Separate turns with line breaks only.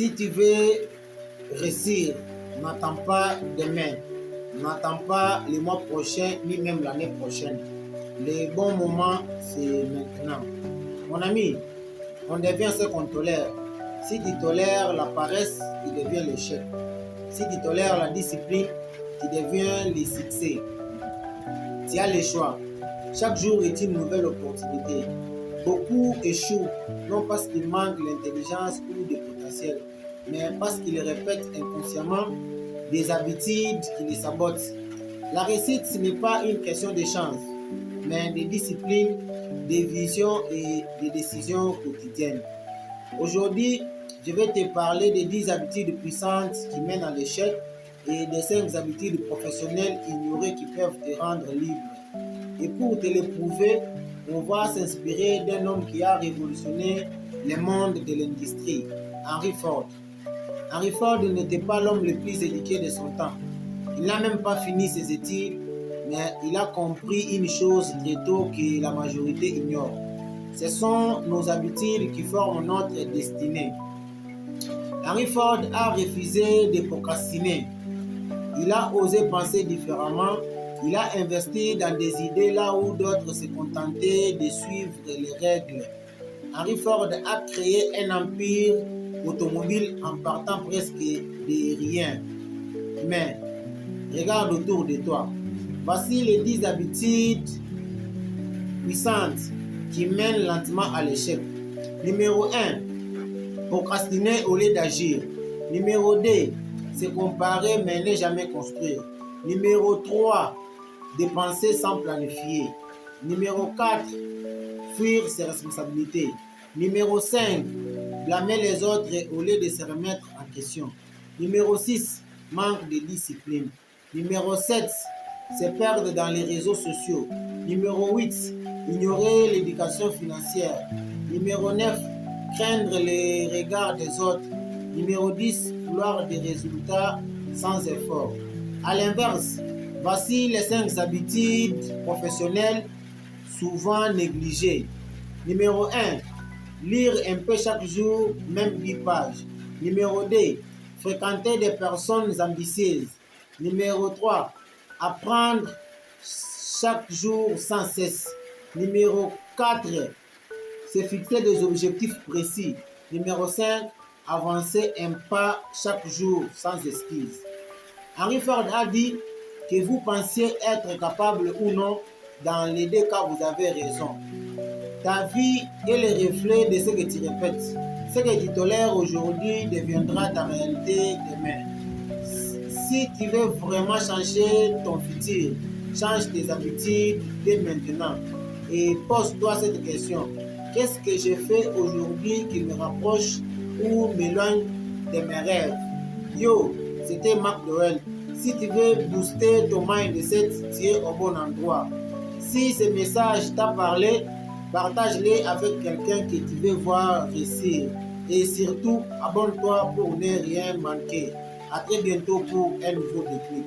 Si tu veux réussir, n'attends pas demain, n'attends pas le mois prochain, ni même l'année prochaine. Le bon moment, c'est maintenant. Mon ami, on devient ce qu'on tolère. Si tu tolères la paresse, tu deviens l'échec. Si tu tolères la discipline, tu deviens le succès. Tu as le choix. Chaque jour est une nouvelle opportunité. Beaucoup échouent, non parce qu'ils manquent l'intelligence ou le potentiel, mais parce qu'ils répètent inconsciemment des habitudes qui les sabotent. La réussite, ce n'est pas une question de chance, mais de discipline, de vision et de décisions quotidiennes. Aujourd'hui, je vais te parler des 10 habitudes puissantes qui mènent à l'échec et des 5 habitudes professionnelles ignorées qui peuvent te rendre libre. Et pour te le prouver, on va s'inspirer d'un homme qui a révolutionné le monde de l'industrie, Henry Ford. Henry Ford n'était pas l'homme le plus éduqué de son temps. Il n'a même pas fini ses études, mais il a compris une chose très tôt que la majorité ignore. Ce sont nos habitudes qui forment notre destinée. Henry Ford a refusé de procrastiner. Il a osé penser différemment. Il a investi dans des idées là où d'autres se contentaient de suivre les règles. Henry Ford a créé un empire automobile en partant presque de rien. Mais regarde autour de toi. Voici les 10 habitudes puissantes qui mènent lentement à l'échec. Numéro 1, procrastiner au lieu d'agir. Numéro 2, se comparer mais ne jamais construire. Numéro 3, dépenser sans planifier. Numéro 4, fuir ses responsabilités. Numéro 5, blâmer les autres au lieu de se remettre en question. Numéro 6, manque de discipline. Numéro 7, se perdre dans les réseaux sociaux. Numéro 8, ignorer l'éducation financière. Numéro 9, craindre les regards des autres. Numéro 10, vouloir des résultats sans effort. À l'inverse, voici les 5 habitudes professionnelles souvent négligées. Numéro 1, lire un peu chaque jour, même 10 pages. Numéro 2, fréquenter des personnes ambitieuses. Numéro 3, apprendre chaque jour sans cesse. Numéro 4, se fixer des objectifs précis. Numéro 5, avancer un pas chaque jour sans esquisse. Henry Ford a dit que vous pensiez être capable ou non, dans les deux cas, vous avez raison. Ta vie est le reflet de ce que tu répètes. Ce que tu tolères aujourd'hui deviendra ta réalité demain. Si tu veux vraiment changer ton futur, change tes habitudes dès maintenant. Et pose-toi cette question. Qu'est-ce que je fais aujourd'hui qui me rapproche ou m'éloigne de mes rêves? Yo, c'était McDowell. Si tu veux booster ton mindset, tu es au bon endroit. Si ce message t'a parlé, partage-le avec quelqu'un que tu veux voir réussir. Et surtout, abonne-toi pour ne rien manquer. À très bientôt pour un nouveau déclic.